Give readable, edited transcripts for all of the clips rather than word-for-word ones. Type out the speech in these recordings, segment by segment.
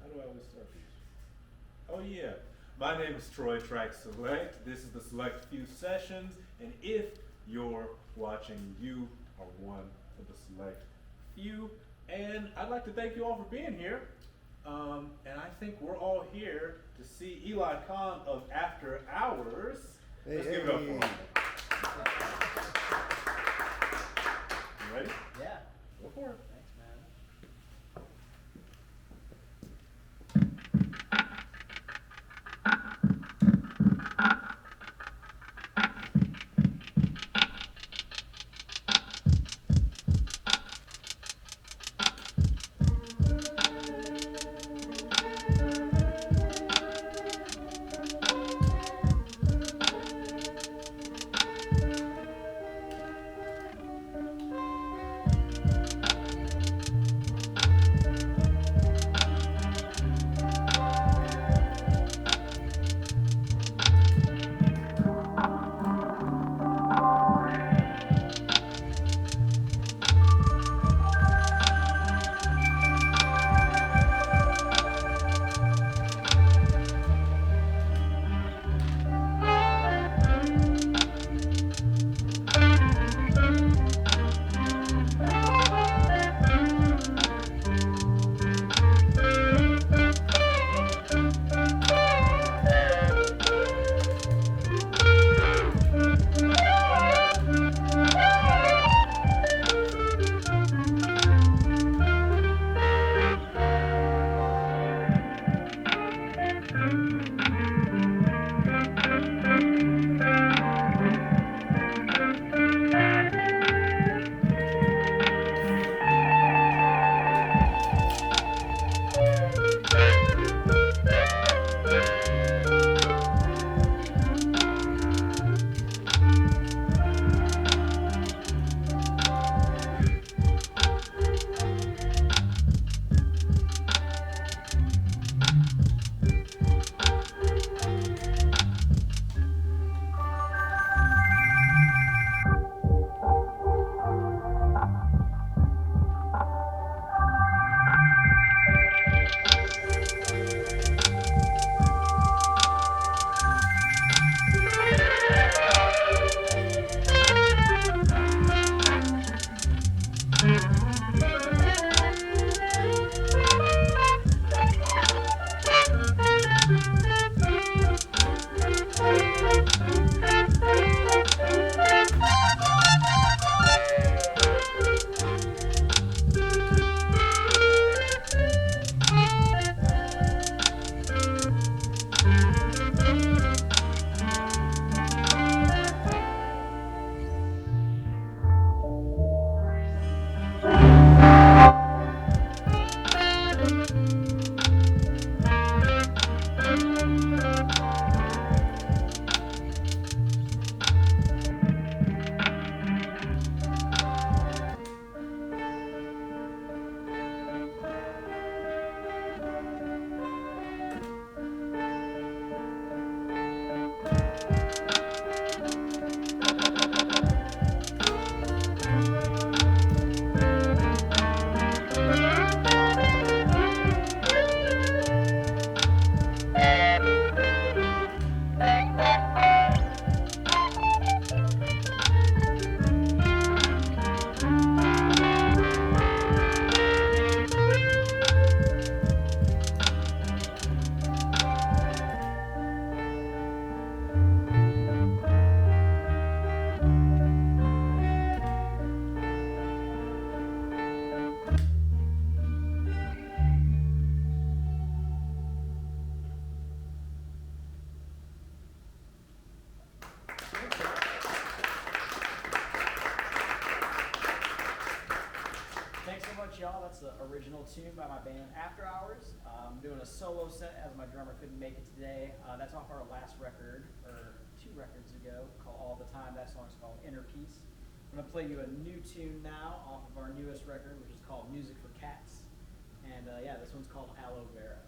How do I always start these? Oh yeah, my name is Troy Track Select. This is the Select Few Sessions, and if you're watching, you are one of the Select Few. And I'd like to thank you all for being here. And I think we're all here to see Eli Kahn of After Hours. Hey, Let's give it up for him. You ready? Yeah. Go for it. Thanks, man. Thanks so much, y'all. That's the original tune by my band After Hours. I'm doing a solo set as my drummer couldn't make it today. That's off our last record, or 2 records ago, called All the Time. That song's called Inner Peace. I'm going to play you a new tune now off of our newest record, which is called Music for Cats. And yeah, this one's called Aloe Vera.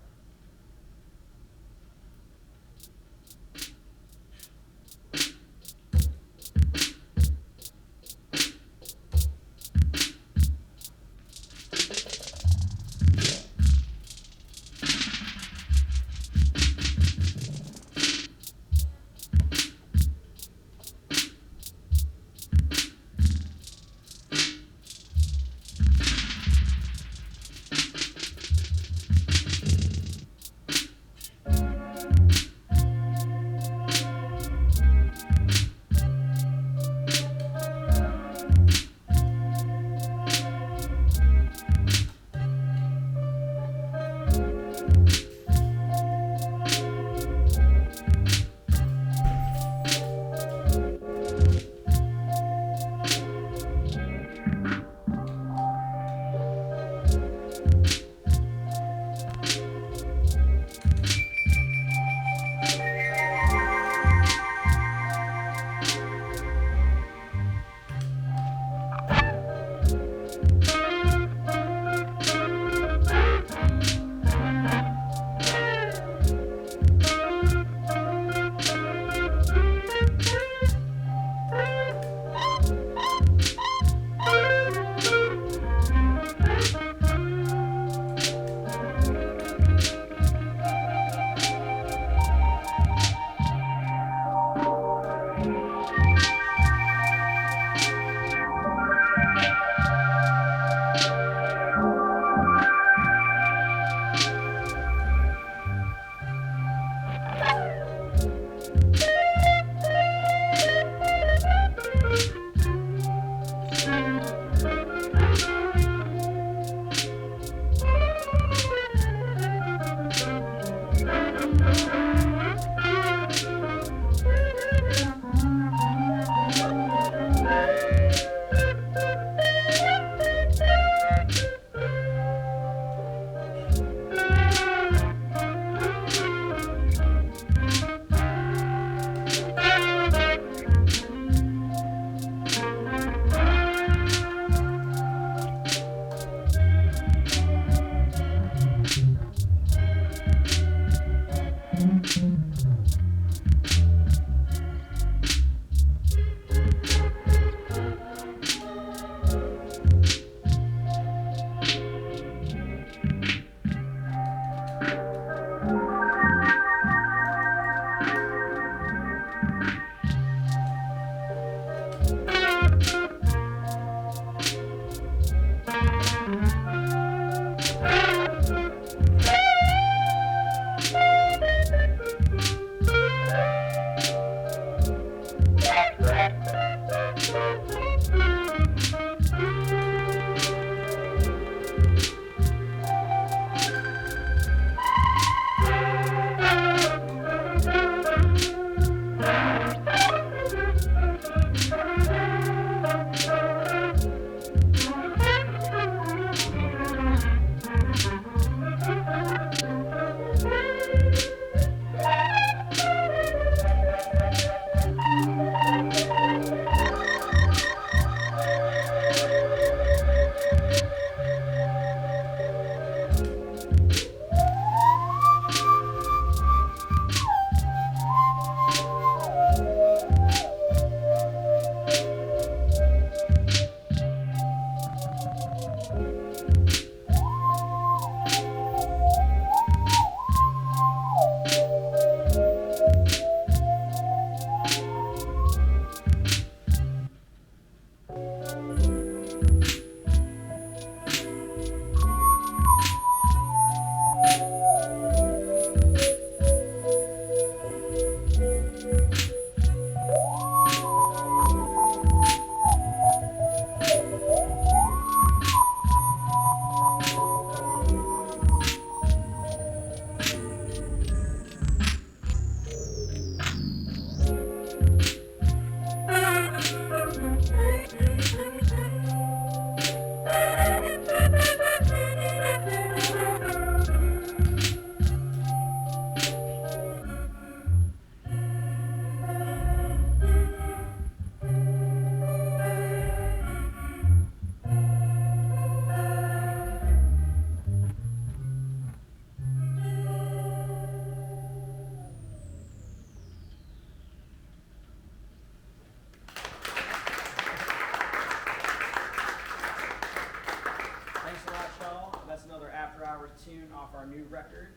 tune off our new record.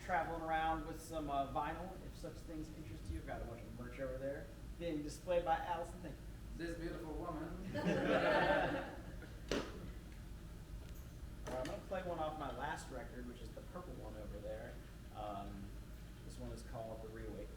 Traveling around with some vinyl, if such things interest you. I've got a bunch of merch over there being displayed by Allison. Thank you. This beautiful woman. I'm going to play one off my last record, which is the purple one over there. This one is called The Reawakening.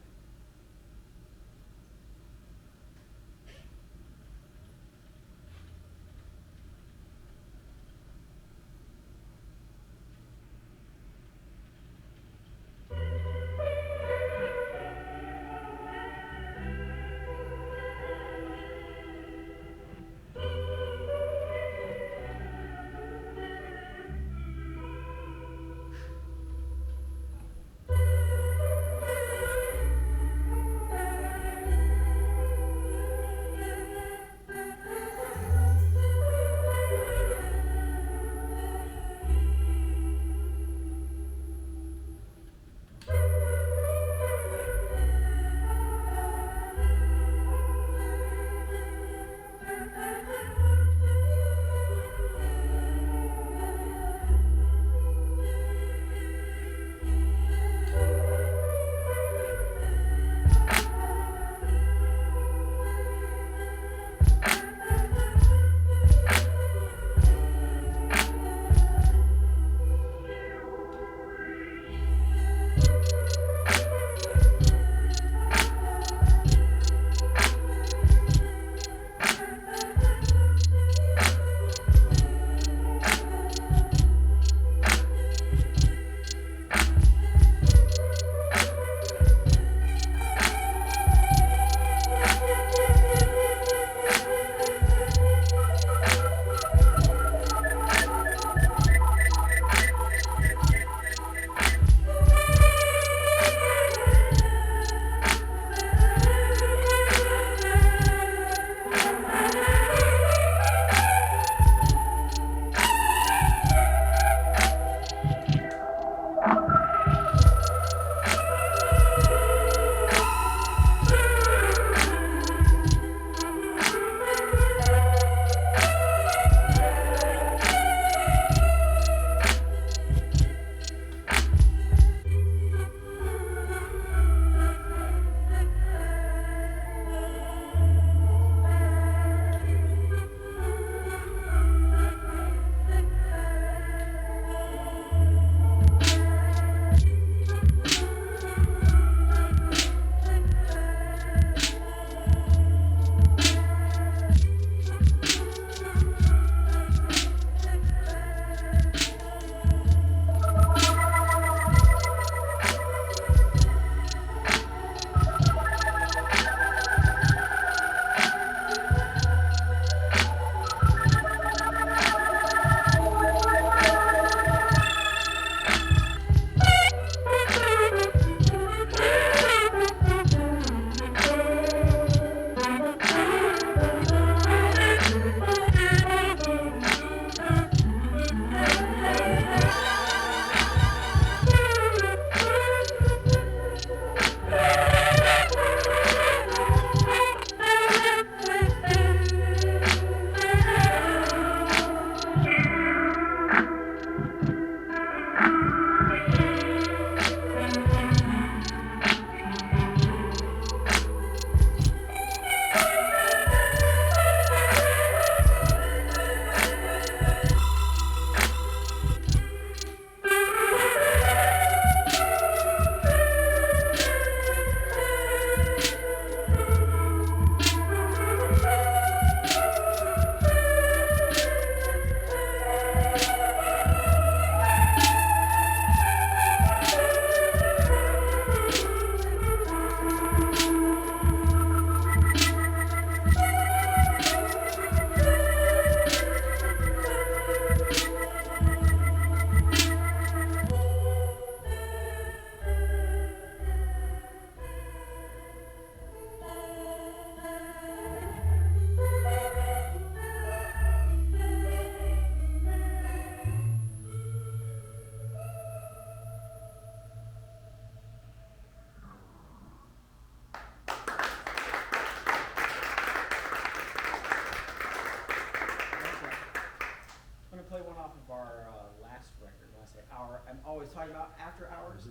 I'm always talking about after hours.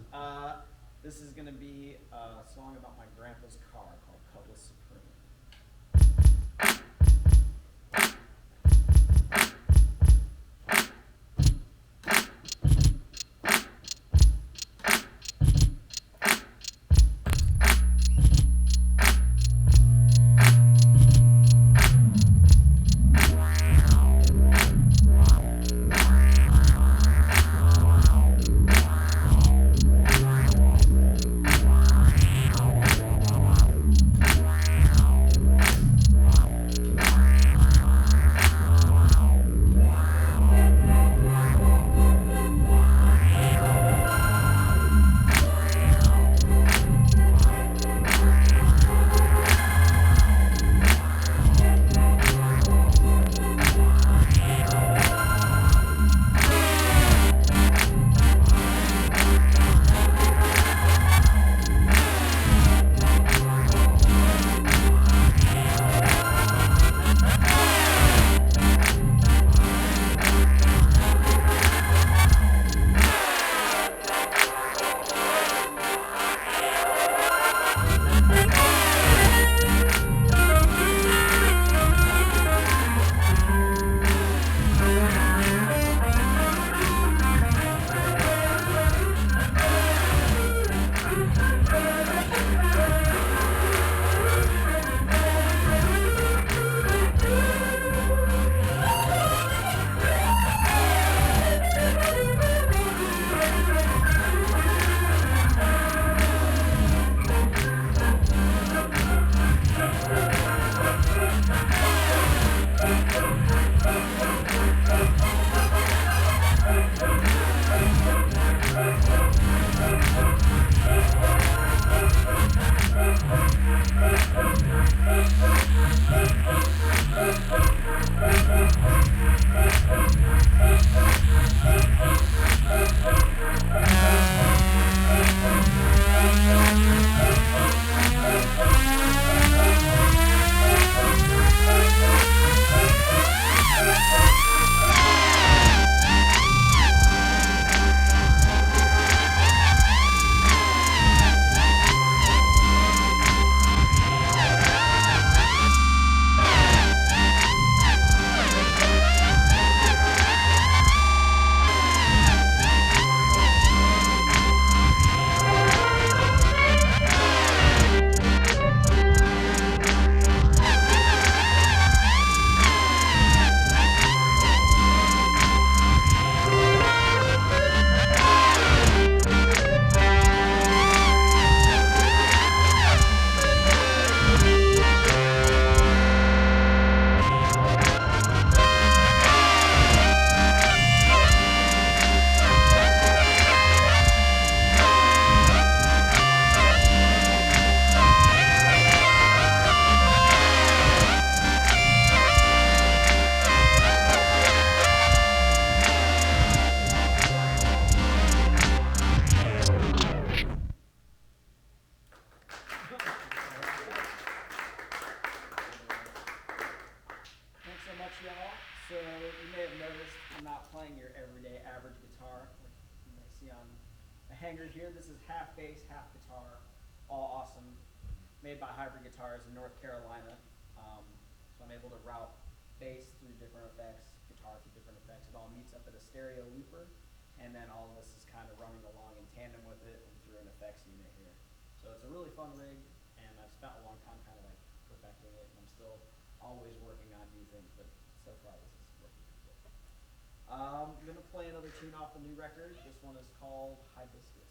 This is gonna be a song about my grandpa's car called Cutlass Supreme. Thanks so much, y'all. So you may have noticed I'm not playing your everyday average guitar like you may see on a hanger here. This is half bass, half guitar, all awesome, made by Hybrid Guitars in North Carolina. So I'm able to route bass through different effects, guitar through different effects. It all meets up at a stereo looper, and then all of this is kind of running along in tandem with it and through an effects unit here. So it's a really fun rig, and I've spent a long time kind of like perfecting it, and I'm still always working on new things, but so far this is working pretty good. I'm gonna play another tune off the new record. This one is called Hibiscus.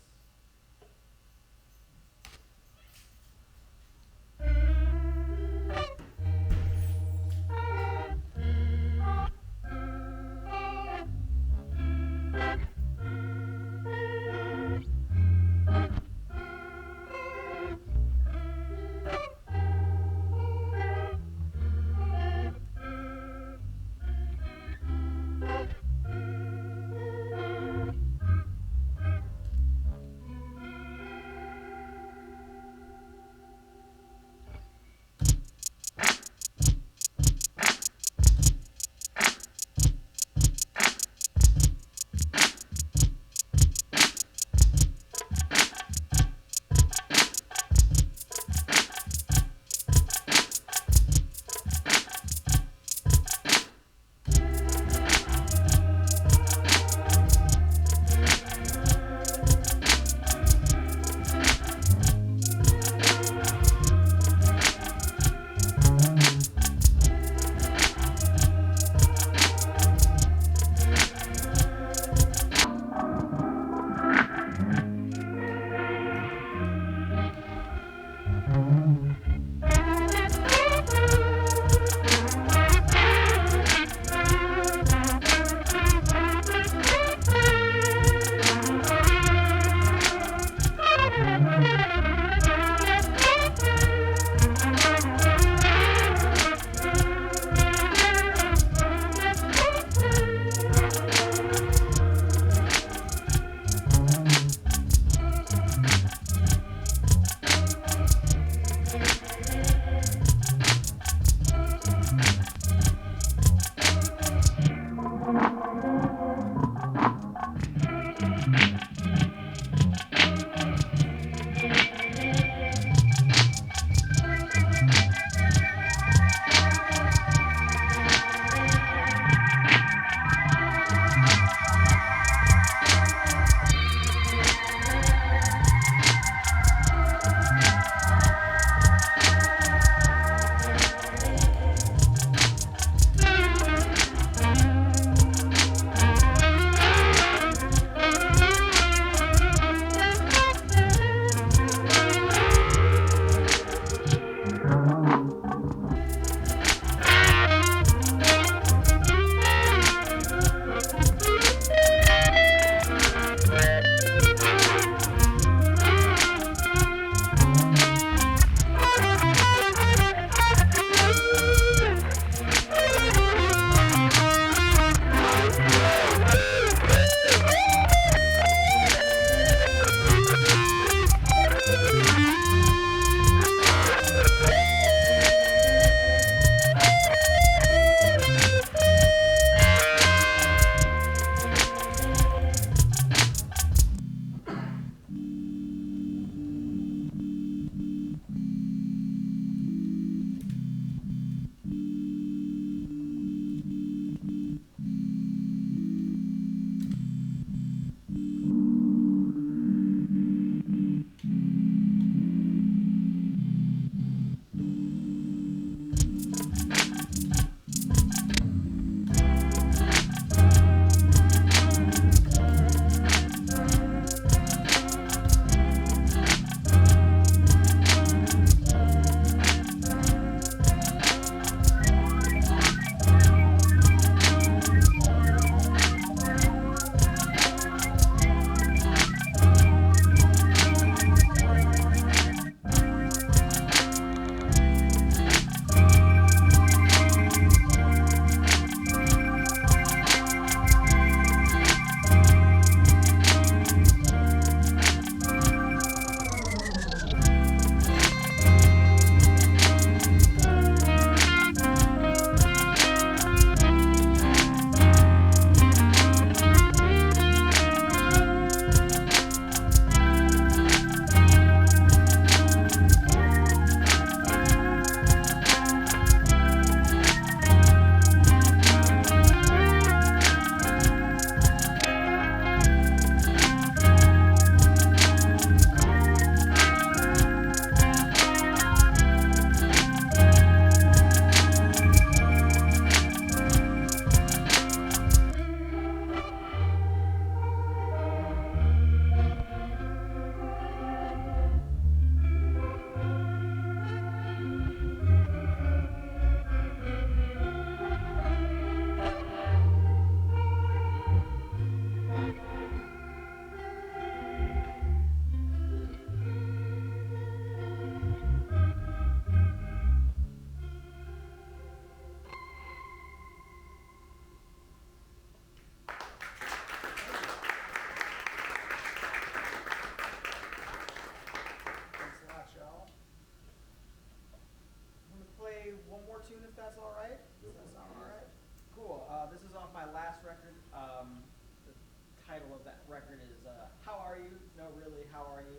that record is How Are You? No, Really, How Are You?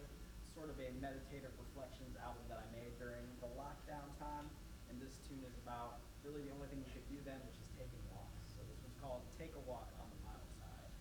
Sort of a meditative reflections album that I made during the lockdown time. And this tune is about really the only thing we could do then, which is taking walks. So this one's called Take a Walk on the Mild Side.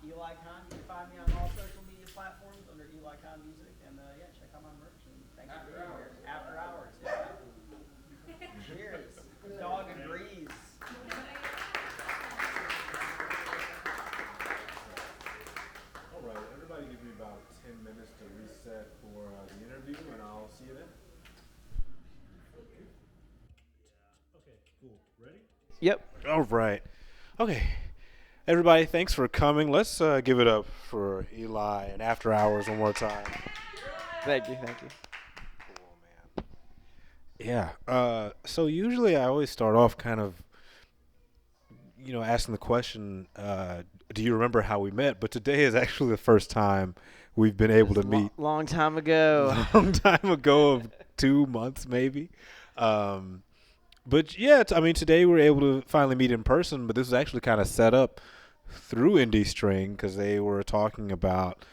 Eli Kahn. You can find me on all social media platforms under Eli Kahn Music. And yeah, check out my merch. And thanks for being here. After hours. Yeah. Cheers. Dog agrees. All right, everybody give me about 10 minutes to reset for the interview, and I'll see you then. Okay, cool. Ready? Yep. All right. Okay. Everybody, thanks for coming. Let's give it up for Eli and After Hours one more time. Thank you. Thank you. Cool, man. Yeah. So usually I always start off kind of, asking the question, do you remember how we met? But today is actually the first time we've been able to meet. Long time ago. Long time ago, of 2 months maybe. But yeah, I mean, today we were able to finally meet in person, but this was actually kind of set up through Indie String because they were talking about,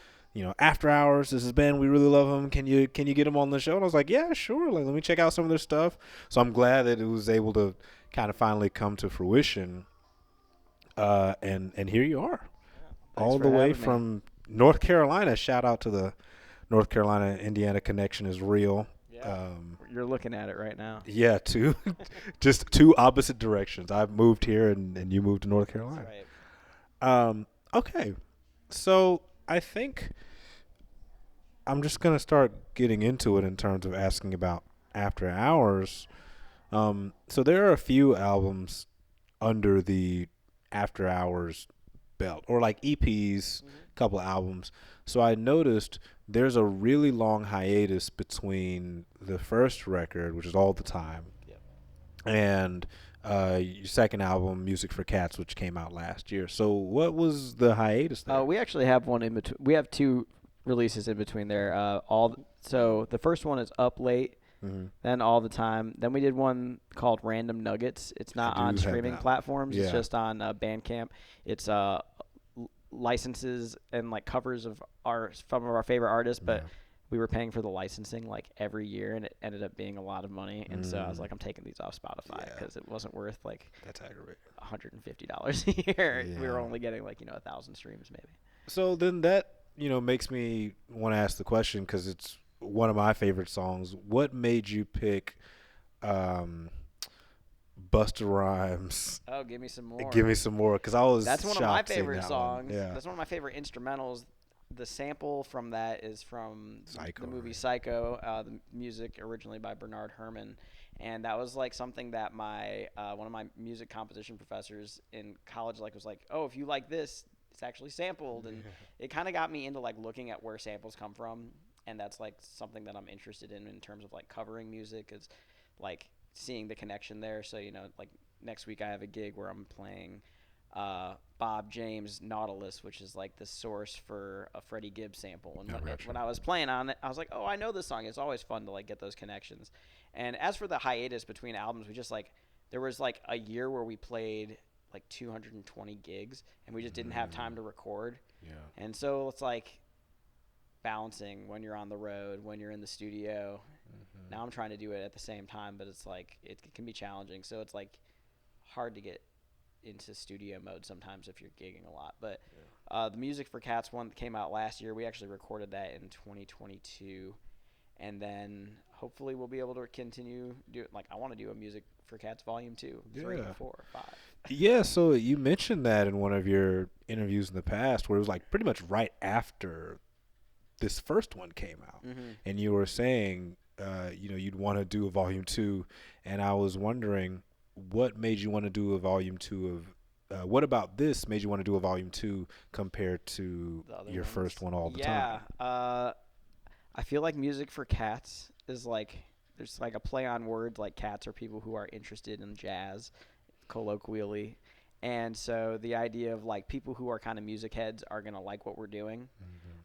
After Hours. This is Ben. We really love him. Can you get him on the show? And I was like, yeah, sure. Like, let me check out some of their stuff. So I'm glad that it was able to kind of finally come to fruition. And here you are, all the way from North Carolina. Shout out to the North Carolina Indiana connection is real. Yeah. You're looking at it right now. Yeah, just two opposite directions. I've moved here, and you moved to North Carolina. That's right. Okay, so I think I'm just gonna start getting into it in terms of asking about After Hours. So there are a few albums under the After Hours belt, or like EPs, couple albums. So I noticed there's a really long hiatus between the first record, which is All the Time, and your second album, Music for Cats, which came out last year. So what was the hiatus there? We actually have one in between. We have two releases in between there. So the first one is Up Late, then All the Time. Then we did one called Random Nuggets. It's not on streaming platforms. Yeah. It's just on Bandcamp. It's licenses and like covers of some of our favorite artists, but we were paying for the licensing like every year, and it ended up being a lot of money. And so I was like, I'm taking these off Spotify because it wasn't worth like that's aggravating. $150 a year. Yeah. We were only getting like 1,000 streams maybe. So then that makes me want to ask the question, because it's one of my favorite songs. What made you pick Busta Rhymes? Oh, Give Me Some More. Give Me Some More, because I was That's one of my favorite songs. Yeah. That's one of my favorite instrumentals. The sample from that is from Psycho, the movie Psycho, the music originally by Bernard Herrmann. And that was like something that my one of my music composition professors in college was like, oh, if you like this, it's actually sampled. And it kind of got me into like looking at where samples come from. And that's like something that I'm interested in terms of like covering music, is like seeing the connection there. So, like next week I have a gig where I'm playing Bob James' Nautilus, which is like the source for a Freddie Gibbs sample. And when I was playing on it, I was like, oh, I know this song. It's always fun to like get those connections. And as for the hiatus between albums, we just there was like a year where we played like 220 gigs, and we just didn't have time to record. Yeah. And so it's like balancing when you're on the road, when you're in the studio. Now I'm trying to do it at the same time, but it's like it can be challenging. So it's like hard to get into studio mode sometimes if you're gigging a lot. But the Music for Cats one that came out last year, we actually recorded that in 2022, and then hopefully we'll be able to continue do it. Like I want to do a Music for Cats volume 2, 3, 4, 5. Yeah, so you mentioned that in one of your interviews in the past, where it was like pretty much right after this first one came out, and you were saying you'd want to do a volume 2, and I was wondering what made you want to do a volume 2 of what about this made you want to do a volume 2 compared to your first one, All the Time? I feel like Music for Cats is like there's like a play on words, like cats are people who are interested in jazz, colloquially. And so the idea of like people who are kind of music heads are going to like what we're doing.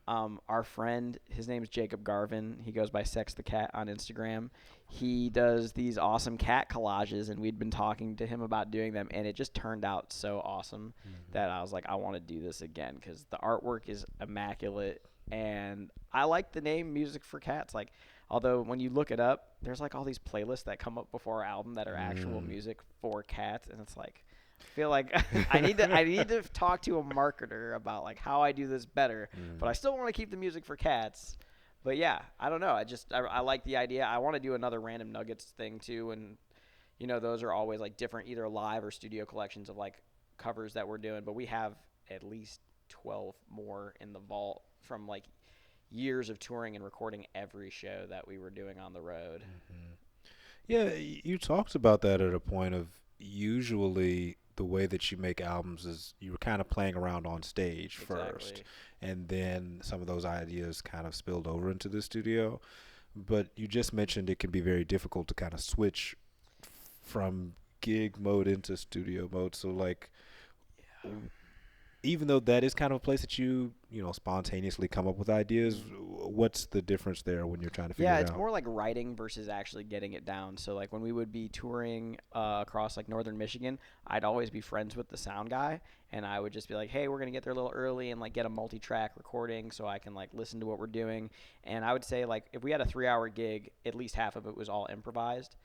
Our friend, his name is Jacob Garvin. He goes by Sex the Cat on Instagram. He does these awesome cat collages, and we'd been talking to him about doing them, and it just turned out so awesome that I was like, I want to do this again, because the artwork is immaculate, and I like the name Music for Cats. Like, although when you look it up, there's like all these playlists that come up before our album that are actual music for cats, and it's like, I feel like I need to talk to a marketer about like how I do this better, but I still want to keep the music for cats. But yeah, I don't know. I like the idea. I want to do another random nuggets thing too, and those are always like different either live or studio collections of like covers that we're doing, but we have at least 12 more in the vault from like years of touring and recording every show that we were doing on the road. Yeah, you talked about that at a point of usually the way that you make albums is you were kind of playing around on stage first, Exactly. and then some of those ideas kind of spilled over into the studio. But you just mentioned it can be very difficult to kind of switch from gig mode into studio mode. So like, even though that is kind of a place that you spontaneously come up with ideas, what's the difference there when you're trying to figure Yeah, it it's out? more like writing versus actually getting it down. So like when we would be touring across like northern Michigan, I'd always be friends with the sound guy, and I would just be like, "Hey, we're gonna get there a little early and like get a multi-track recording so I can like listen to what we're doing." And I would say like if we had a 3-hour gig, at least half of it was all improvised.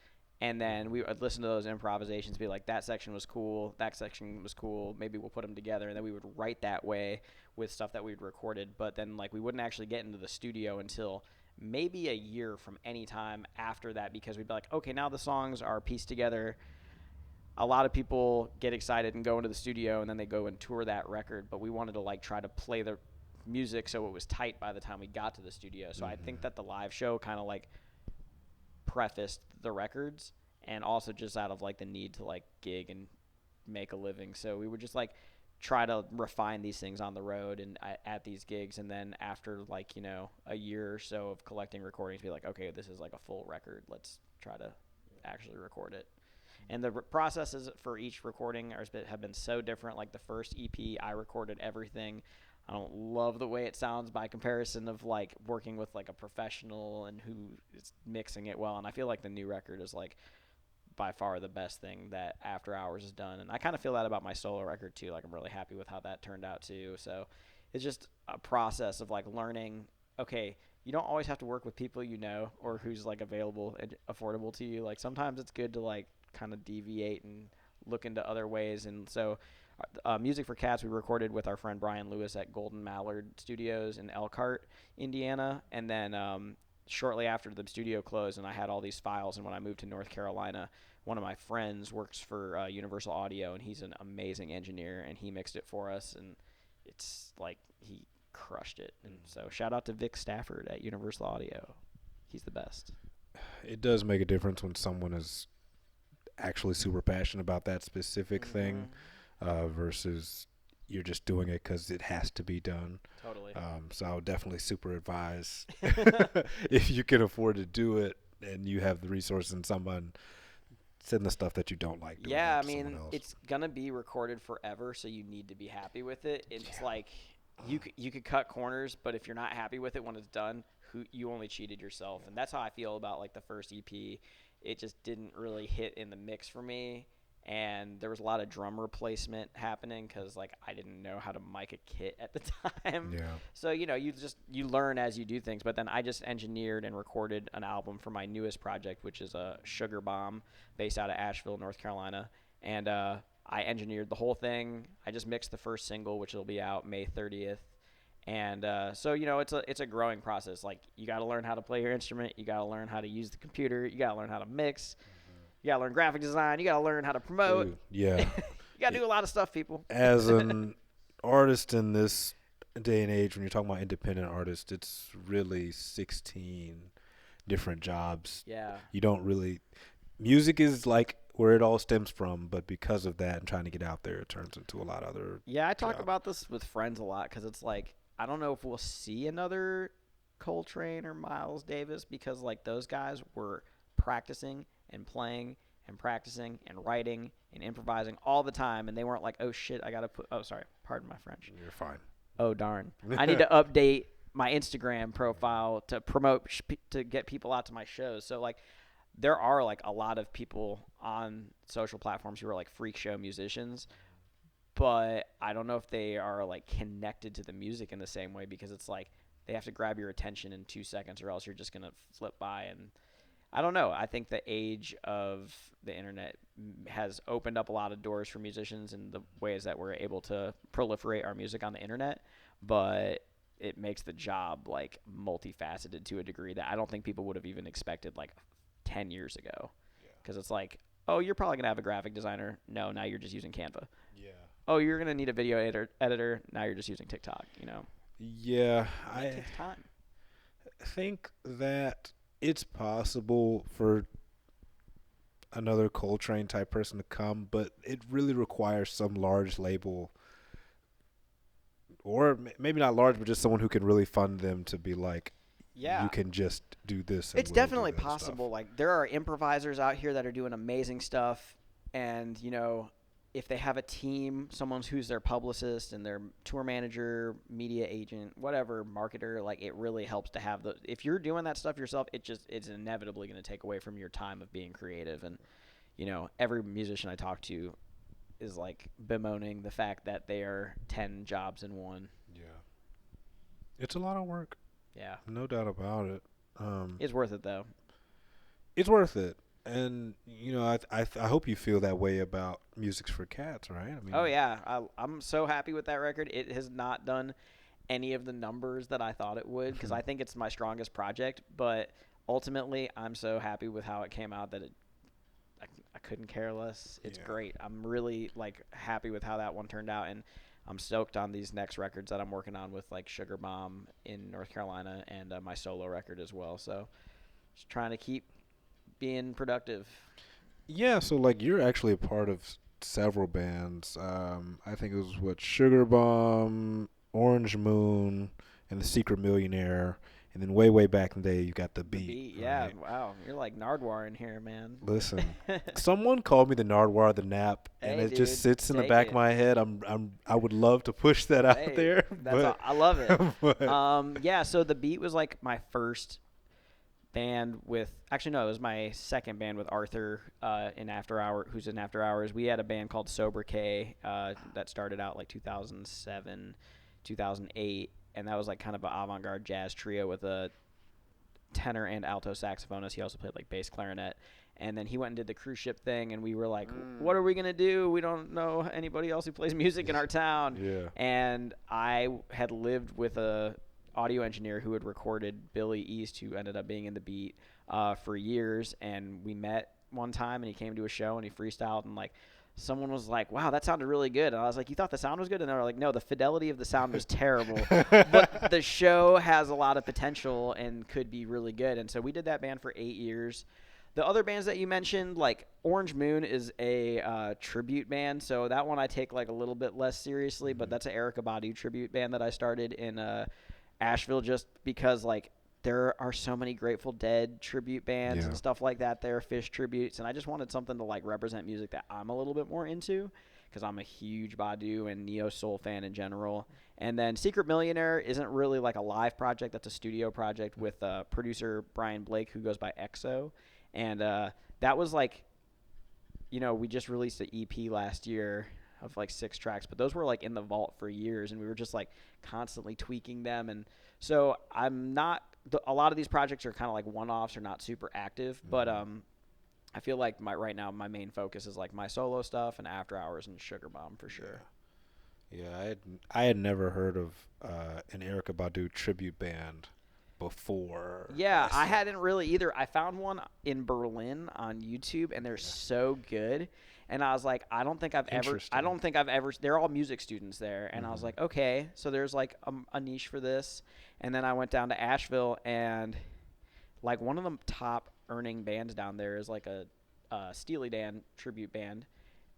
And then we would listen to those improvisations, be like, that section was cool, that section was cool, maybe we'll put them together. And then we would write that way with stuff that we'd recorded. But then, like, we wouldn't actually get into the studio until maybe a year from any time after that because we'd be like, okay, now the songs are pieced together. A lot of people get excited and go into the studio and then they go and tour that record. But we wanted to, like, try to play the music so it was tight by the time we got to the studio. So I think that the live show kind of, like, prefaced the records and also just out of like the need to like gig and make a living. So we would just like try to refine these things on the road and at these gigs, and then after like a year or so of collecting recordings, be like, okay, this is like a full record. Let's try to actually record it. And the processes for each recording have been so different. Like the first EP, I recorded everything. I don't love the way it sounds by comparison of like working with like a professional and who is mixing it well. And I feel like the new record is like by far the best thing that After Hours has done. And I kind of feel that about my solo record too. Like I'm really happy with how that turned out too. So it's just a process of like learning, okay, you don't always have to work with people or who's like available and affordable to you. Like sometimes it's good to like kind of deviate and look into other ways. And so Music for Cats we recorded with our friend Brian Lewis at Golden Mallard Studios in Elkhart, Indiana. And then shortly after the studio closed and I had all these files, and when I moved to North Carolina, one of my friends works for Universal Audio, and he's an amazing engineer, and he mixed it for us, and it's like he crushed it. And so shout out to Vic Stafford at Universal Audio. He's the best. It does make a difference when someone is actually super passionate about that specific thing versus you're just doing it because it has to be done. Totally. So I would definitely super advise if you can afford to do it and you have the resources and someone send the stuff that you don't like doing Yeah, I to someone mean, else. it's gonna be recorded forever, so you need to be happy with it. It's like you could cut corners, but if you're not happy with it when it's done, you only cheated yourself. And that's how I feel about like the first EP. It just didn't really hit in the mix for me, and there was a lot of drum replacement happening because like I didn't know how to mic a kit at the time. Yeah. So you learn as you do things. But then I just engineered and recorded an album for my newest project, which is a Sugar Bomb, based out of Asheville, North Carolina, and I engineered the whole thing. I just mixed the first single, which will be out May 30th. And so it's a growing process. Like you got to learn how to play your instrument, you got to learn how to use the computer, you got to learn how to mix, you got to learn graphic design, you got to learn how to promote. Ooh, yeah. You got to do a lot of stuff, people. As an artist in this day and age, when you're talking about independent artists, it's really 16 different jobs. Yeah. You don't really. Music is like where it all stems from, but because of that and trying to get out there, it turns into a lot of other. Yeah, I talk jobs. about this with friends a lot because it's like I don't know if we'll see another Coltrane or Miles Davis because like those guys were practicing and playing and practicing and writing and improvising all the time, and they weren't like, oh shit, I gotta put. Oh, sorry, pardon my French. You're fine. Oh darn, I need to update my Instagram profile to promote to get people out to my shows. So like there are like a lot of people on social platforms who are like freak show musicians, but I don't know if they are like connected to the music in the same way because it's like they have to grab your attention in 2 seconds or else you're just gonna flip by. And I don't know. I think the age of the internet has opened up a lot of doors for musicians in the ways that we're able to proliferate our music on the internet, but it makes the job like multifaceted to a degree that I don't think people would have even expected like 10 years ago. Because it's like, oh, you're probably going to have a graphic designer. No, now you're just using Canva. Yeah. Oh, you're going to need a video editor. Now you're just using TikTok, Yeah, And it takes time. think that it's possible for another Coltrane type person to come, but it really requires some large label, or maybe not large, but just someone who can really fund them to be like, Yeah. you can just do this. And It's we'll do definitely that stuff. possible. Like, there are improvisers out here that are doing amazing stuff. And, if they have a team, someone who's their publicist and their tour manager, media agent, whatever, marketer, like, it really helps to have the. If you're doing that stuff yourself, it's inevitably going to take away from your time of being creative. And, every musician I talk to is, like, bemoaning the fact that they are 10 jobs in one. Yeah. It's a lot of work. Yeah. No doubt about it. It's worth it, though. It's worth it. And, I hope you feel that way about Music's for Cats, right? I mean, Oh, yeah. I'm so happy with that record. It has not done any of the numbers that I thought it would because I think it's my strongest project. But ultimately, I'm so happy with how it came out that I couldn't care less. It's great. I'm really, like, happy with how that one turned out. And I'm stoked on these next records that I'm working on with, like, Sugar Bomb in North Carolina and my solo record as well. So just trying to keep being productive. Yeah, so, like, you're actually a part of several bands. I think it was, Sugar Bomb, Orange Moon, and The Secret Millionaire. And then way back in the day, you got The Beat. Yeah, right? wow. You're like Nardwar in here, man. Listen, someone called me the Nardwar, the Nap, and Hey, it just dude, sits in the take back it. of my head. I would love to push that out Hey, there. I love it. but Yeah, so The Beat was like my first band with actually no, it was my second band with Arthur who's in After Hours. We had a band called Sober K that started out like 2007, 2008, and that was like kind of an avant-garde jazz trio with a tenor and alto saxophonist. He also played like bass clarinet. And then he went and did the cruise ship thing, and we were like, what are we going to do? We don't know anybody else who plays music in our town. Yeah. And I had lived with a audio engineer who had recorded Billy East, who ended up being in The Beat, for years. And we met one time, and he came to a show, and he freestyled, and like someone was like, wow, that sounded really good. And I was like, you thought the sound was good? And they were like, no, the fidelity of the sound was terrible. But the show has a lot of potential and could be really good. And so we did that band for 8 years. The other bands that you mentioned, like Orange Moon is a tribute band, so that one I take like a little bit less seriously, but that's an Erykah Badu tribute band that I started in Asheville just because like there are so many Grateful Dead tribute bands and stuff like that. There are Fish tributes, and I just wanted something to like represent music that I'm a little bit more into because I'm a huge Badu and neo soul fan in general. And then Secret Millionaire isn't really like a live project; that's a studio project with producer Brian Blake, who goes by EXO. And that was like, we just released an EP last year of like 6 tracks, but those were like in the vault for years, and we were just like constantly tweaking them. And so I'm not a lot of these projects are kind of like one-offs or not super active, but I feel like right now my main focus is like my solo stuff and After Hours and Sugar Bomb for sure. Yeah, I had never heard of an Erykah Badu tribute band before. Yeah, I hadn't really either. I found one in Berlin on YouTube, and they're so good. And I was like, I don't think I've ever. They're all music students there, and I was like, okay, so there's like a niche for this. And then I went down to Asheville, and like one of the top earning bands down there is like a Steely Dan tribute band.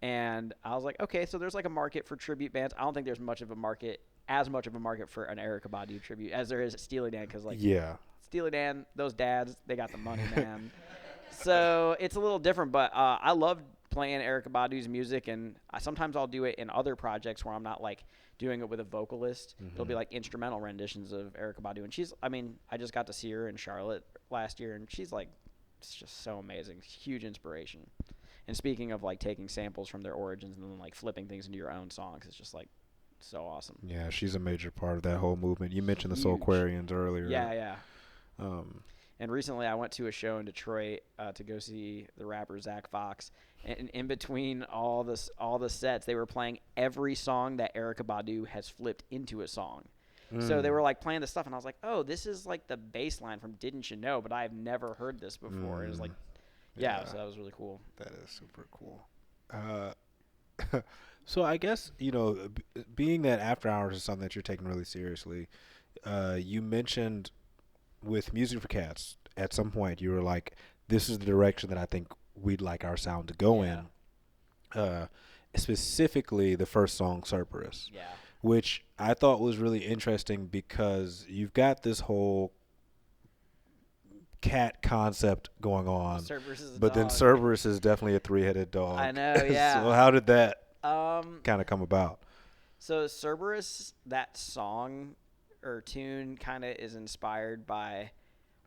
And I was like, okay, so there's like a market for tribute bands. I don't think there's as much of a market for an Erykah Badu tribute as there is at Steely Dan, because like Steely Dan, those dads, they got the money, man. So it's a little different, but I love playing Erykah Badu's music, and sometimes I'll do it in other projects where I'm not like doing it with a vocalist. It'll be like instrumental renditions of Erykah Badu, and I just got to see her in Charlotte last year, and she's like, it's just so amazing, huge inspiration. And speaking of like taking samples from their origins and then like flipping things into your own songs, it's just like so awesome. Yeah, she's a major part of that whole movement. You mentioned the Huge. Soulquarians earlier. Yeah. And recently, I went to a show in Detroit to go see the rapper Zach Fox. And in between all the sets, they were playing every song that Erykah Badu has flipped into a song. So they were like playing the stuff, and I was like, "Oh, this is like the bass line from Didn't You Know?" But I've never heard this before. It was like, yeah, so that was really cool. That is super cool. So I guess being that After Hours is something that you're taking really seriously. You mentioned with Music for Cats at some point you were like, "This is the direction that I think we'd like our sound to go in." Specifically, the first song, Cerberus. Yeah. Which I thought was really interesting because you've got this whole cat concept going on, Cerberus is a but then dog. Cerberus is definitely a three-headed dog. I know, yeah. So how did that Um, kind of come about? So Cerberus, that song or tune, kind of is inspired by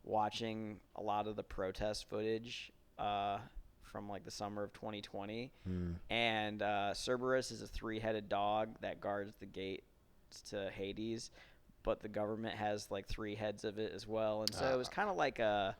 watching a lot of the protest footage from like the summer of 2020. And Cerberus is a three-headed dog that guards the gates to Hades, but the government has like three heads of it as well. And so it was kind of like a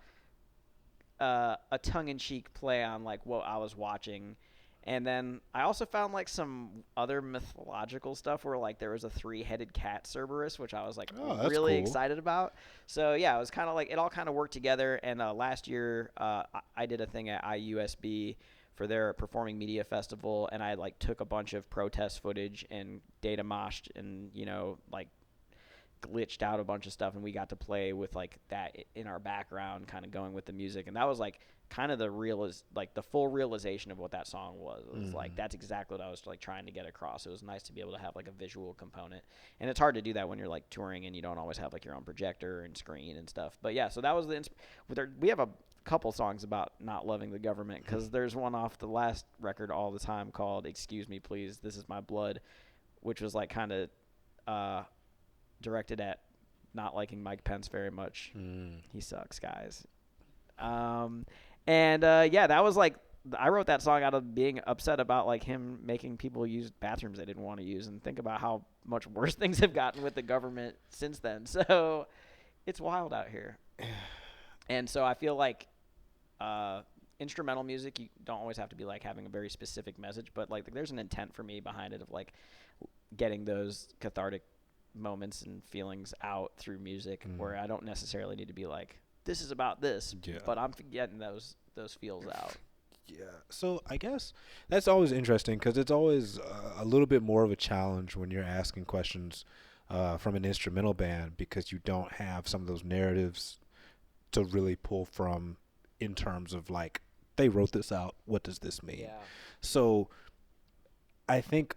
tongue-in-cheek play on like what I was watching. And then I also found like some other mythological stuff where like there was a three-headed cat Cerberus, which I was like really cool. excited about. So yeah, it was kind of like it all kind of worked together. And last year I did a thing at IUSB for their Performing Media Festival, and I like took a bunch of protest footage and data moshed and like glitched out a bunch of stuff, and we got to play with like that in our background, kind of going with the music. And that was like kind of the full realization of what that song was. It was like that's exactly what I was like trying to get across. It was nice to be able to have like a visual component, and it's hard to do that when you're like touring and you don't always have like your own projector and screen and stuff. But yeah, so that was we have a couple songs about not loving the government, because there's one off the last record, All the Time, called Excuse Me Please, This Is My Blood, which was like kind of directed at not liking Mike Pence very much. He sucks, guys. Yeah, that was like, I wrote that song out of being upset about like him making people use bathrooms they didn't want to use, and think about how much worse things have gotten with the government since then. So it's wild out here. And so I feel like instrumental music, you don't always have to be like having a very specific message, but like there's an intent for me behind it of like getting those cathartic moments and feelings out through music, where I don't necessarily need to be like, this is about this, but I'm getting those feels out. Yeah. So I guess that's always interesting, because it's always a little bit more of a challenge when you're asking questions from an instrumental band, because you don't have some of those narratives to really pull from in terms of like, they wrote this out, what does this mean? Yeah. So I think,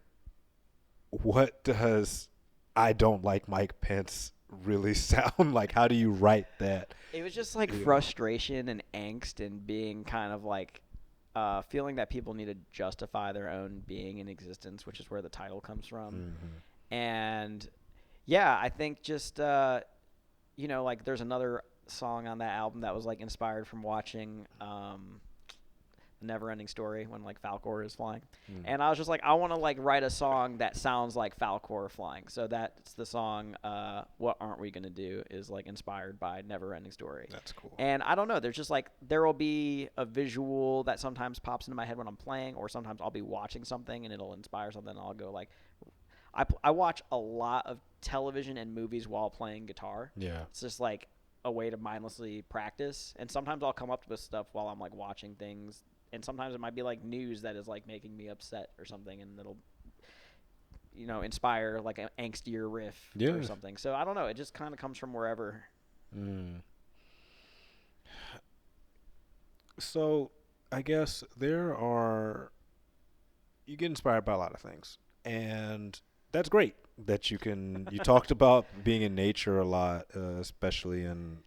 what does I don't like Mike Pence really sound like? How do you write that? It was just like frustration and angst, and being kind of like feeling that people need to justify their own being in existence, which is where the title comes from. And yeah, I think just like there's another song on that album that was like inspired from watching The Never Ending Story, when like Falcor is flying. And I was just like, I want to like write a song that sounds like Falcor flying. So that's the song What Aren't We Gonna Do is like inspired by Never Ending Story. That's cool. And I don't know, there's just like, there will be a visual that sometimes pops into my head when I'm playing, or sometimes I'll be watching something and it'll inspire something, and I'll go like, I watch a lot of television and movies while playing guitar. Yeah. It's just like a way to mindlessly practice. And sometimes I'll come up with stuff while I'm like watching things, and sometimes it might be like news that is like making me upset or something, and it'll inspire like an angstier riff or something. So I don't know, it just kind of comes from wherever. So I guess you get inspired by a lot of things, and that's great that you talked about being in nature a lot, especially in,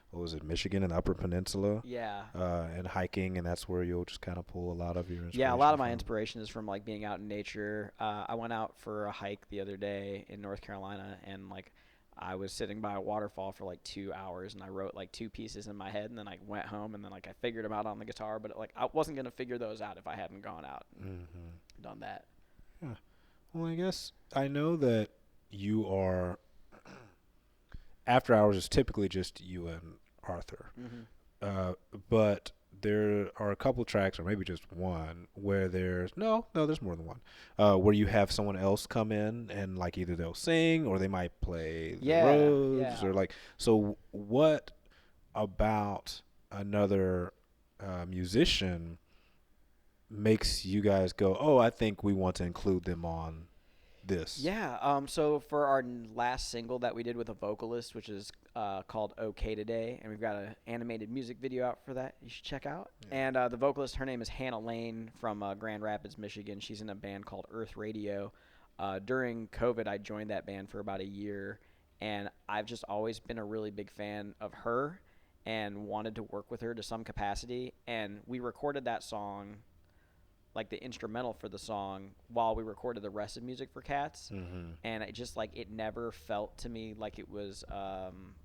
what was it, Michigan and the Upper Peninsula? Yeah. And hiking, and that's where you'll just kind of pull a lot of your inspiration. Yeah, a lot of my inspiration is from like being out in nature. I went out for a hike the other day in North Carolina, and like I was sitting by a waterfall for like 2 hours, and I wrote like 2 pieces in my head, and then I went home, and then like I figured them out on the guitar, but like I wasn't going to figure those out if I hadn't gone out and done that. Yeah. Well, I guess I know that you are, After Hours is typically just you and Arthur. Mm-hmm. Uh, but there are a couple tracks, or maybe just one, where there's more than one, where you have someone else come in and like either they'll sing or they might play the Yeah, Rhodes yeah. or like. So what about another musician makes you guys go, oh, I think we want to include them on this? Yeah. So for our last single that we did with a vocalist, which is called "Okay Today," and we've got an animated music video out for that. You should check out. Yeah. And the vocalist, her name is Hannah Lane from Grand Rapids, Michigan. She's in a band called Earth Radio. During COVID, I joined that band for about a year, and I've just always been a really big fan of her and wanted to work with her to some capacity. And we recorded that song, like the instrumental for the song, while we recorded the rest of Music for Cats. Mm-hmm. And it just, like, it never felt to me like it was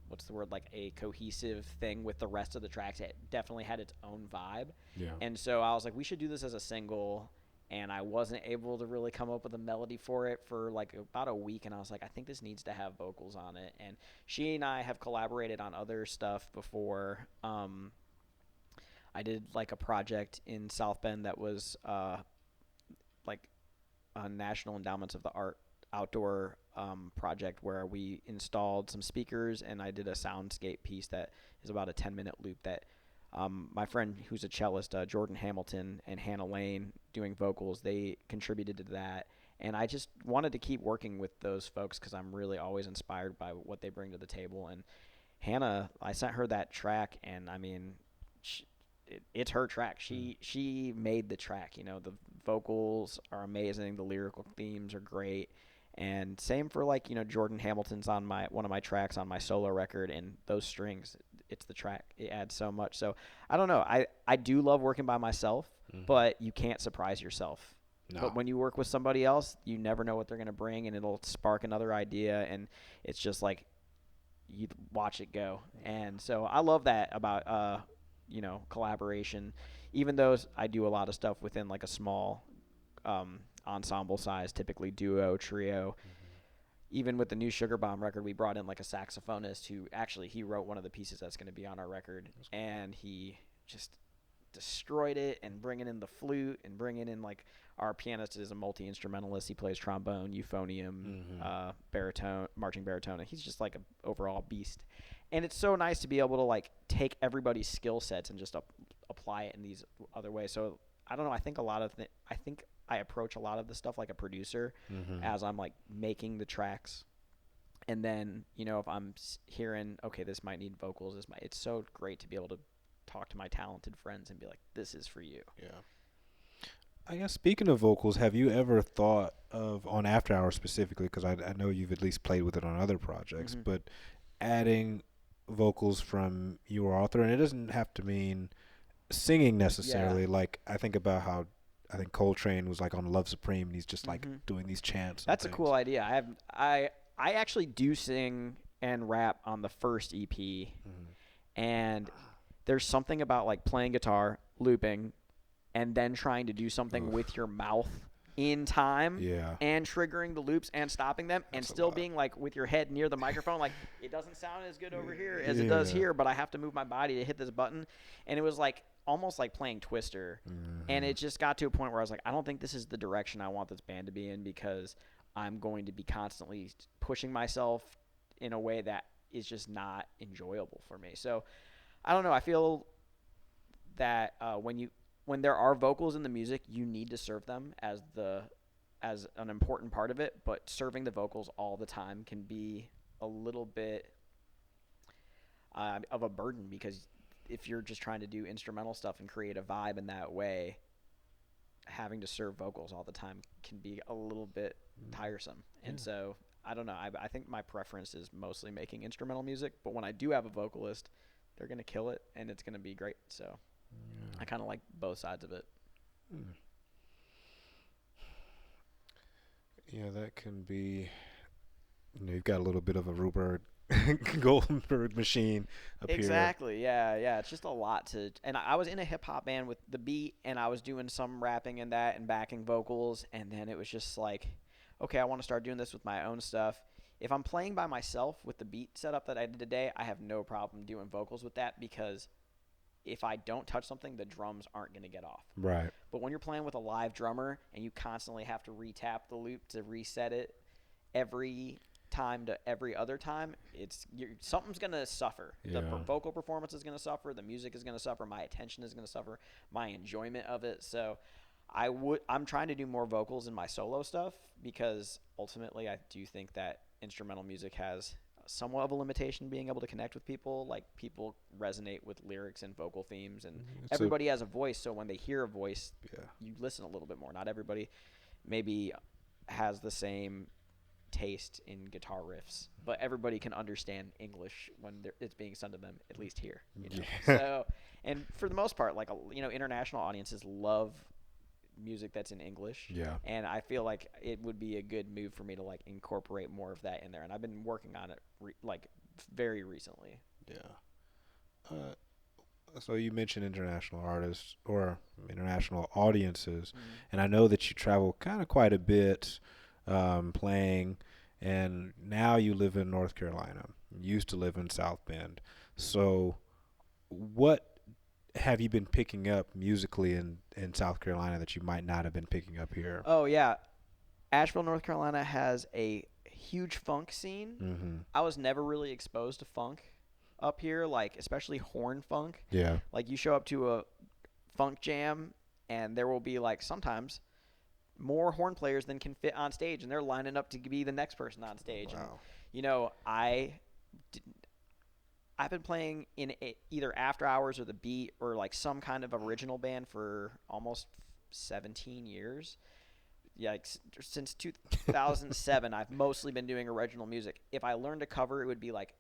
what's the word, like a cohesive thing with the rest of the tracks. It definitely had its own vibe. Yeah. And so I was like, we should do this as a single, and I wasn't able to really come up with a melody for it for like about a week, and I was like, I think this needs to have vocals on it. And she and I have collaborated on other stuff before. I did like a project in South Bend that was like a National Endowments of the Art outdoor project where we installed some speakers, and I did a soundscape piece that is about a 10-minute loop that my friend who's a cellist, Jordan Hamilton, and Hannah Lane doing vocals, they contributed to that. And I just wanted to keep working with those folks because I'm really always inspired by what they bring to the table. And Hannah, I sent her that track, and I mean, it's her track. She made the track. You know, the vocals are amazing. The lyrical themes are great. And same for like, you know, Jordan Hamilton's on one of my tracks on my solo record, and those strings, it's the track. It adds so much. So I don't know. I do love working by myself, but you can't surprise yourself. No. But when you work with somebody else, you never know what they're going to bring, and it'll spark another idea, and it's just like you watch it go. And so I love that about you know, collaboration. Even though I do a lot of stuff within like a small ensemble size, typically duo, trio. Even with the new Sugar Bomb record, we brought in like a saxophonist who actually he wrote one of the pieces that's going to be on our record, and he just destroyed it, and bringing in the flute and bringing in like our pianist is a multi-instrumentalist. He plays trombone, euphonium, baritone, marching baritone, and he's just like an overall beast. And it's so nice to be able to like take everybody's skill sets and just apply it in these other ways. So I don't know. I think I think I approach a lot of the stuff like a producer as I'm like making the tracks. And then, you know, if I'm hearing, okay, this might need vocals, it's so great to be able to talk to my talented friends and be like, this is for you. Yeah. I guess speaking of vocals, have you ever thought of, on After Hours specifically, because I know you've at least played with it on other projects, but adding vocals from you or Arthur, and it doesn't have to mean singing necessarily. Yeah. Like I think about how I think Coltrane was like on Love Supreme, and he's just like doing these chants. That's a cool idea. I actually do sing and rap on the first EP, and there's something about like playing guitar, looping, and then trying to do something with your mouth in time and triggering the loops and stopping them and still being like with your head near the microphone. Like it doesn't sound as good over here as it does here, but I have to move my body to hit this button. And it was like almost like playing Twister. And it just got to a point where I was like, I don't think this is the direction I want this band to be in, because I'm going to be constantly pushing myself in a way that is just not enjoyable for me. So I don't know. I feel that when there are vocals in the music, you need to serve them as an important part of it, but serving the vocals all the time can be a little bit of a burden, because if you're just trying to do instrumental stuff and create a vibe in that way, having to serve vocals all the time can be a little bit tiresome. And so I don't know. I think my preference is mostly making instrumental music, but when I do have a vocalist, they're going to kill it, and it's going to be great. So I kind of like both sides of it. Yeah, that can be. You know, you've got a little bit of a Rupert Goldberg machine up here. Exactly. Yeah. It's just a lot to. And I was in a hip hop band with the beat, and I was doing some rapping in that and backing vocals, and then it was just like, okay, I want to start doing this with my own stuff. if I'm playing by myself with the beat setup that I did today, I have no problem doing vocals with that because if I don't touch something, the drums aren't going to get off. Right. But when you're playing with a live drummer and you constantly have to retap the loop to reset it every time to every other time, something's going to suffer. Yeah. The vocal performance is going to suffer. The music is going to suffer. My attention is going to suffer. My enjoyment of it. So I'm trying to do more vocals in my solo stuff because ultimately I do think that instrumental music has somewhat of a limitation being able to connect with people. Like, people resonate with lyrics and vocal themes, and everybody has a voice, so when they hear a voice, you listen a little bit more. Not everybody maybe has the same taste in guitar riffs, but everybody can understand English when it's being sung to them, at least here. So, and for the most part, like, international audiences love music that's in English. Yeah. And I feel like it would be a good move for me to like incorporate more of that in there. And I've been working on it very recently. Yeah. So you mentioned international artists or international audiences, and I know that you travel kind of quite a bit playing, and now you live in North Carolina. You used to live in South Bend. So what have you been picking up musically in South Carolina that you might not have been picking up here? Oh, yeah. Asheville, North Carolina has a huge funk scene. Mm-hmm. I was never really exposed to funk up here, like especially horn funk. Yeah. Like, you show up to a funk jam and there will be like sometimes more horn players than can fit on stage, and they're lining up to be the next person on stage. Wow. And, I've been playing in either After Hours or The Beat or like some kind of original band for almost 17 years. Yeah, like, since 2007, I've mostly been doing original music. If I learned a cover, it would be like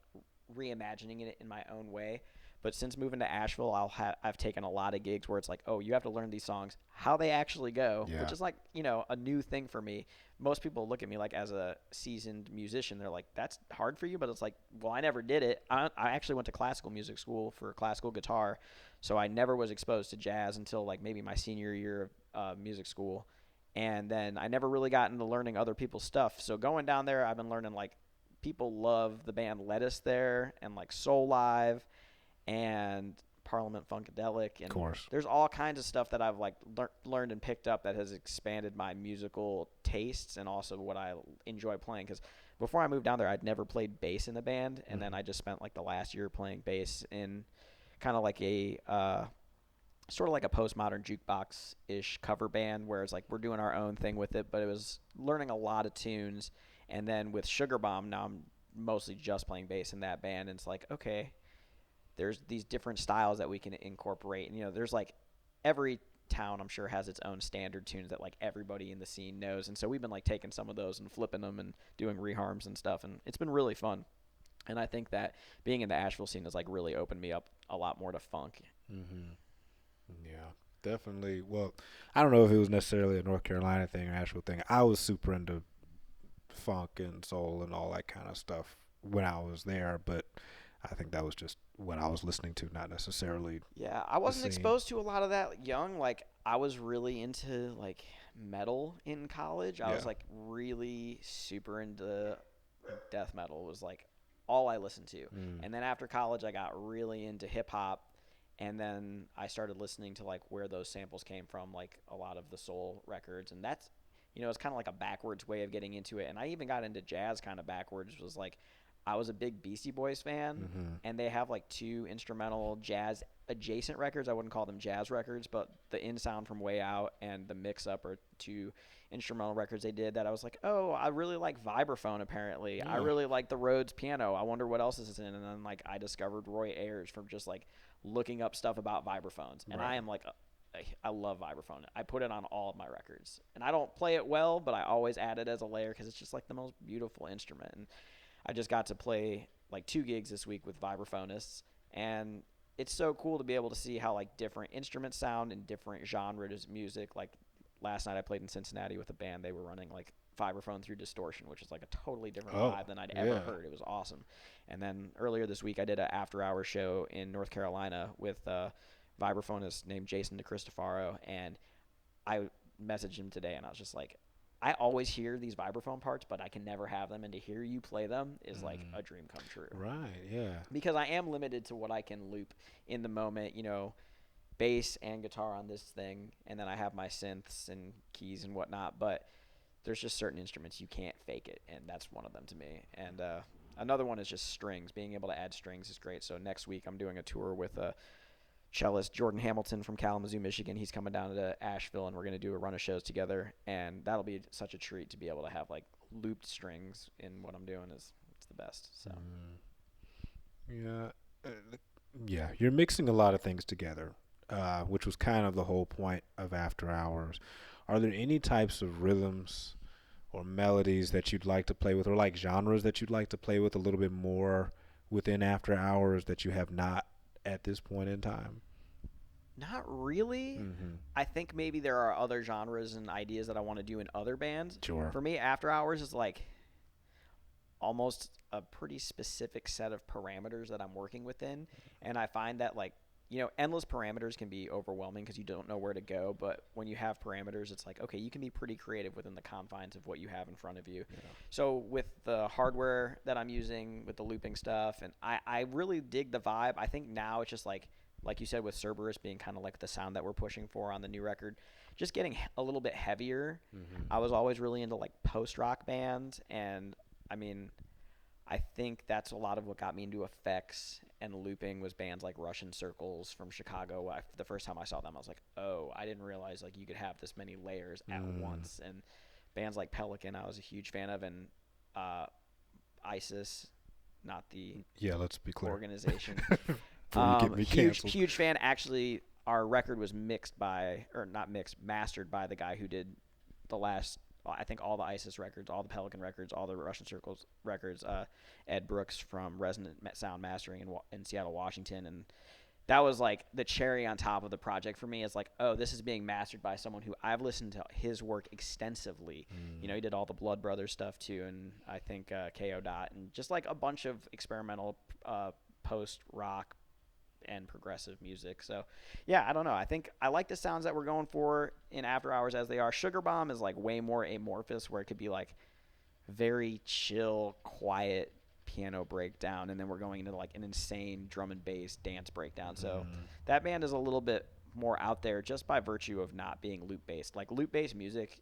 reimagining it in my own way. But since moving to Asheville, I've taken a lot of gigs where it's like, oh, you have to learn these songs, how they actually go, which is like, a new thing for me. Most people look at me like as a seasoned musician. They're like, that's hard for you. But it's like, well, I never did it. I actually went to classical music school for classical guitar. So I never was exposed to jazz until like maybe my senior year of music school. And then I never really got into learning other people's stuff. So going down there, I've been learning like people love the band Lettuce there and like Soul Live and Parliament Funkadelic, and Of course. there's all kinds of stuff that I've like learned and picked up that has expanded my musical tastes and also what I enjoy playing. Because before I moved down there, I'd never played bass in a band, and then I just spent like the last year playing bass in kind of like a sort of like a postmodern jukebox-ish cover band, where it's like we're doing our own thing with it, but it was learning a lot of tunes. And then with Sugar Bomb, now I'm mostly just playing bass in that band, and it's like, okay, there's these different styles that we can incorporate. And, there's like every town, I'm sure, has its own standard tunes that like everybody in the scene knows. And so we've been like taking some of those and flipping them and doing reharms and stuff. And it's been really fun. And I think that being in the Asheville scene has like really opened me up a lot more to funk. Mm-hmm. Yeah, definitely. Well, I don't know if it was necessarily a North Carolina thing or Asheville thing. I was super into funk and soul and all that kind of stuff when I was there, but I think that was just what I was listening to, not necessarily. Yeah, I wasn't exposed to a lot of that young. Like, I was really into like metal in college. I was like really super into death metal. It was like all I listened to. And then after college, I got really into hip hop. And then I started listening to like where those samples came from, like a lot of the soul records. And that's, it's kind of like a backwards way of getting into it. And I even got into jazz kind of backwards. It was like, I was a big Beastie Boys fan, and they have like 2 instrumental jazz adjacent records. I wouldn't call them jazz records, but the In Sound from Way Out and the Mix Up are 2 instrumental records they did that I was like, oh, I really like vibraphone apparently. I really like the Rhodes piano. I wonder what else is in. And then like I discovered Roy Ayers from just like looking up stuff about vibraphones. And I am like, I love vibraphone. I put it on all of my records. And I don't play it well, but I always add it as a layer because it's just like the most beautiful instrument. And I just got to play like 2 gigs this week with vibraphonists, and it's so cool to be able to see how like different instruments sound in different genres of music. Like last night I played in Cincinnati with a band. They were running like vibraphone through distortion, which is like a totally different vibe than I'd ever heard. It was awesome. And then earlier this week I did an after-hours show in North Carolina with a vibraphonist named Jason DeCristofaro, and I messaged him today, and I was just like, I always hear these vibraphone parts, but I can never have them, and to hear you play them is like a dream come true. Right. Yeah. Because I am limited to what I can loop in the moment, bass and guitar on this thing, and then I have my synths and keys and whatnot, but there's just certain instruments you can't fake it, and that's one of them to me. And another one is just strings. Being able to add strings is great. So next week I'm doing a tour with cellist Jordan Hamilton from Kalamazoo, Michigan. He's coming down to Asheville, and we're going to do a run of shows together, and that'll be such a treat to be able to have like looped strings in what I'm doing. It's the best. So Yeah. Yeah, you're mixing a lot of things together, which was kind of the whole point of After Hours. Are there any types of rhythms or melodies that you'd like to play with, or like genres that you'd like to play with a little bit more within After Hours that you have not at this point in time? not really. I think maybe there are other genres and ideas that I want to do in other bands. Sure. For me, After Hours is like almost a pretty specific set of parameters that I'm working within, and I find that like endless parameters can be overwhelming because you don't know where to go, but when you have parameters, it's like, okay, you can be pretty creative within the confines of what you have in front of you. So with the hardware that I'm using, with the looping stuff, and I really dig the vibe. I think now it's just like you said, with Cerberus being kind of like the sound that we're pushing for on the new record, just getting a little bit heavier. I was always really into like post-rock bands, and I mean, I think that's a lot of what got me into effects and looping was bands like Russian Circles from Chicago. The first time I saw them, I was like, oh, I didn't realize like you could have this many layers at once. And bands like Pelican, I was a huge fan of, and ISIS, not the let's be clear. organization. Before you get me canceled. Huge fan. Actually, our record was mastered by the guy who did the last, I think, all the ISIS records, all the Pelican records, all the Russian Circles records, Ed Brooks from Resonant Sound Mastering in Seattle, Washington. And that was like the cherry on top of the project for me. It's like, oh, this is being mastered by someone who I've listened to his work extensively. He did all the Blood Brothers stuff too, and I think KO Dot, and just like a bunch of experimental post-rock and progressive music. So yeah, I don't know, I think I like the sounds that we're going for in After Hours as they are. Sugar Bomb is like way more amorphous, where it could be like very chill, quiet piano breakdown, and then we're going into like an insane drum and bass dance breakdown. So that band is a little bit more out there just by virtue of not being loop based. Like loop based music,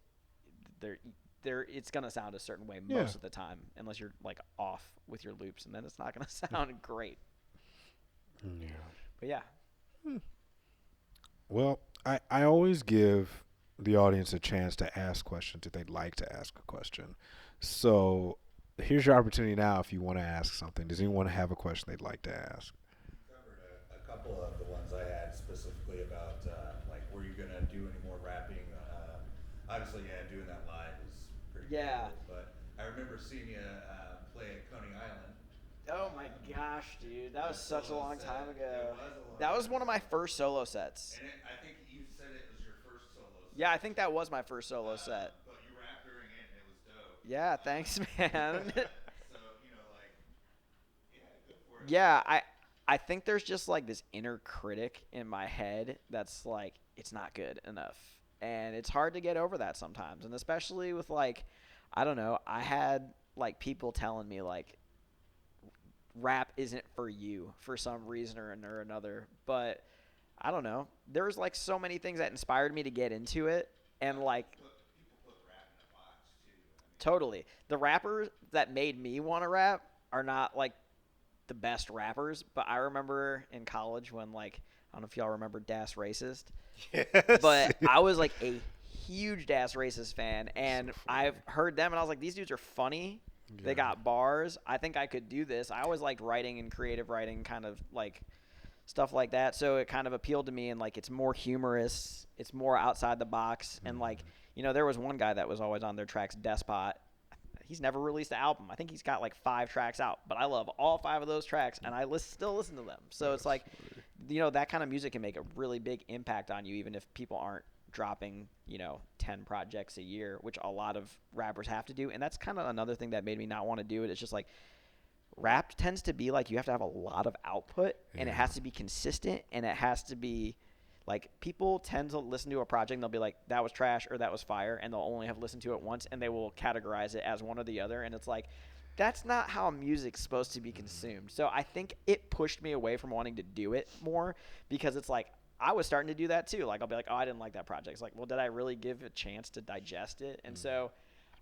it's gonna sound a certain way most of the time, unless you're like off with your loops, and then it's not gonna sound great. Yeah. But yeah. Well, I always give the audience a chance to ask questions if they'd like to ask a question. So here's your opportunity now if you want to ask something. Does anyone have a question they'd like to ask? You covered a couple of the ones I had specifically about, like, were you going to do any more rapping? Obviously, doing that live is pretty cool. But I remember seeing you play at Coney Island. Oh my gosh, dude. That was such a long time ago. It was a long That was time one of my ago. first solo sets. And I think you said it was your first solo set. Yeah, I think that was my first solo set. But you rapped during it, and it was dope. Yeah, thanks, man. So, good for it. Yeah, I think there's just like this inner critic in my head that's like, it's not good enough. And it's hard to get over that sometimes. And especially with like, I don't know, I had like people telling me like, rap isn't for you for some reason or another. But I don't know. There's like so many things that inspired me to get into it. And like, People put rap in a box, too. totally. The rappers that made me want to rap are not like the best rappers, but I remember in college when like, I don't know if y'all remember Das Racist, Yes. but I was like a huge Das Racist fan, and I've heard them and I was like, these dudes are funny. They got bars. I think I could do this. I always liked writing and creative writing, kind of like stuff like that. So it kind of appealed to me, and like it's more humorous. It's more outside the box. And like, there was one guy that was always on their tracks, Despot. He's never released an album. I think he's got like 5 tracks out, but I love all 5 of those tracks, and I still listen to them. So it's like, that kind of music can make a really big impact on you, even if people aren't dropping 10 projects a year, which a lot of rappers have to do. And that's kind of another thing that made me not want to do it. It's just like rap tends to be like you have to have a lot of output, and it has to be consistent, and it has to be Like, people tend to listen to a project and they'll be like, that was trash or that was fire, and they'll only have listened to it once, and they will categorize it as one or the other. And it's like, that's not how music's supposed to be consumed. So I think it pushed me away from wanting to do it more, because it's like, I was starting to do that too. Like, I'll be like, oh, I didn't like that project. It's like, well, did I really give a chance to digest it? And so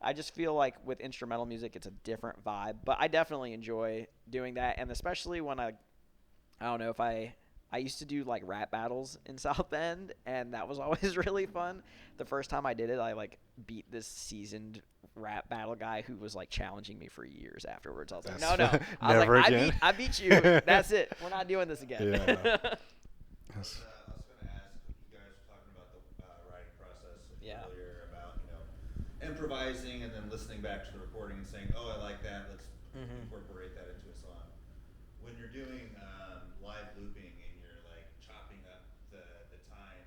I just feel like with instrumental music, it's a different vibe. But I definitely enjoy doing that. And especially when I don't know, if I used to do like rap battles in South Bend, and that was always really fun. The first time I did it, I like beat this seasoned rap battle guy who was like challenging me for years afterwards. I was like, no. I was Never like, again. I beat you. That's it. We're not doing this again. Yeah. I was going to ask, you guys were talking about the writing process Yeah. earlier, about improvising and then listening back to the recording and saying, oh, I like that, let's incorporate that into a song. When you're doing live looping and you're like chopping up the time,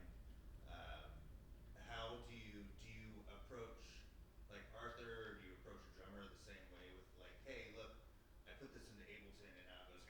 how do you approach like Arthur, or do you approach a drummer the same way with like, hey, look, I put this into Ableton and now it goes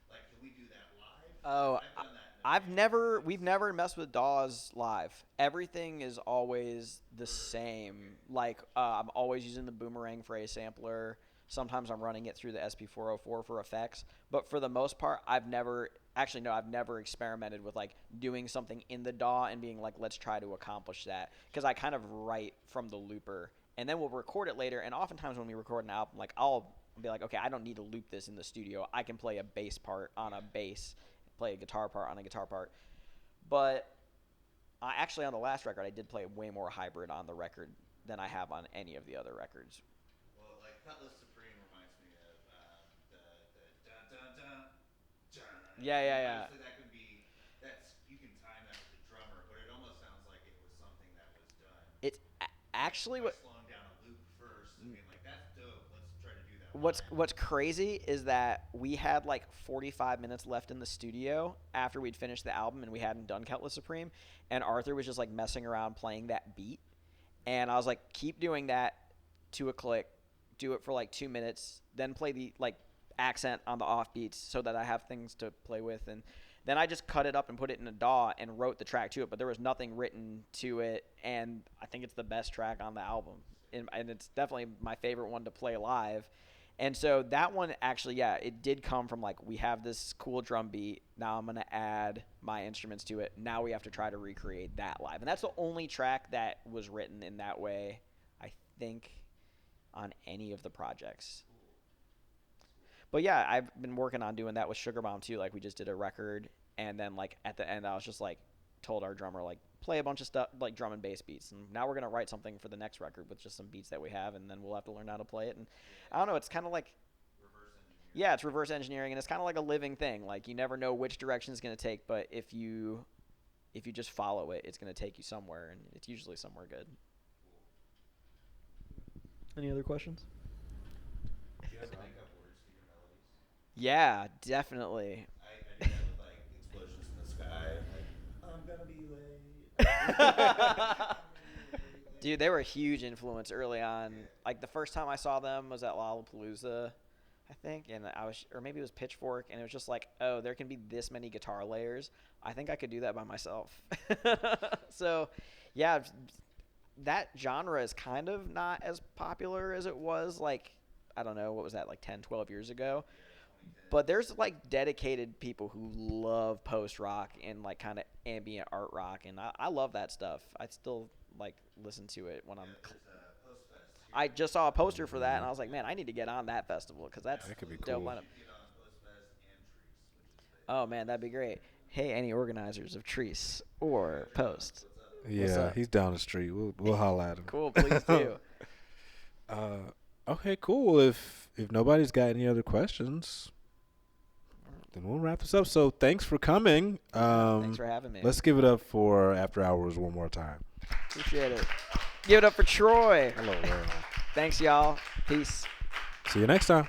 like, can we do that live? Oh, I've done that. we've never messed with DAWs live. Everything is always the same. Like, I'm always using the Boomerang phrase sampler. Sometimes I'm running it through the SP404 for effects. But for the most part, I've never experimented with like doing something in the DAW and being like, let's try to accomplish that. Because I kind of write from the looper, and then we'll record it later. And oftentimes when we record an album, like I'll be like, okay, I don't need to loop this in the studio. I can play a bass part on a bass, play a guitar part on a guitar part. But actually on the last record, I did play way more hybrid on the record than I have on any of the other records. Well, like Cutlass Supreme reminds me of the dun dun dun dun. Yeah. Obviously, you can time that with the drummer, but it almost sounds like it was something that was done. It's actually by what. slowing down a loop first and being like, that's dope. Let's try to do that. What's crazy is that we had like 45 minutes left in the studio after we'd finished the album, and we hadn't done Cutlass Supreme, and Arthur was just like messing around playing that beat, and I was like, keep doing that to a click, do it for like 2 minutes, then play the like accent on the offbeats so that I have things to play with. And then I just cut it up and put it in a DAW and wrote the track to it, but there was nothing written to it, and I think it's the best track on the album, and it's definitely my favorite one to play live. And so that one actually, yeah, it did come from like, we have this cool drum beat, now I'm going to add my instruments to it, now we have to try to recreate that live. And that's the only track that was written in that way, I think, on any of the projects. But yeah, I've been working on doing that with Sugar Bomb too. Like, we just did a record, and then like at the end I was just like, told our drummer like, play a bunch of stuff like drum and bass beats, and now we're gonna write something for the next record with just some beats that we have, and then we'll have to learn how to play it. And I don't know, it's kind of like Reverse engineering. Yeah, it's reverse engineering, and it's kind of like a living thing. Like, you never know which direction it's gonna take, but if you just follow it, it's gonna take you somewhere, and it's usually somewhere good. Any other questions? Do you have to make up words to your melodies? Yeah, definitely. I do that with like explosions in the sky. Like, I'm gonna be late. Dude, they were a huge influence early on. Yeah. Like, the first time I saw them was at Lollapalooza, I think, and or maybe it was Pitchfork, and it was just like, oh, there can be this many guitar layers. I think I could do that by myself. So, yeah, that genre is kind of not as popular as it was, like, I don't know, what was that, like 10, 12 years ago? But there's like dedicated people who love post-rock and like kind of ambient art rock, and I love that stuff. I still like listen to it when I'm There's a Post-Fest here. I just saw a poster for that, and I was like, man, I need to get on that festival, because that's That could be dope cool. lineup. You get on Post-Fest and Trees, which is Oh man, that'd be great. Hey, any organizers of Trees or Post? what's up? Yeah, up? he's down the street. We'll holla at him. Cool, please do. Okay, cool. If nobody's got any other questions, then we'll wrap this up. So thanks for coming. Thanks for having me. Let's give it up for After Hours one more time. Appreciate it. Give it up for Troy. Hello, world. Thanks, y'all. Peace. See you next time.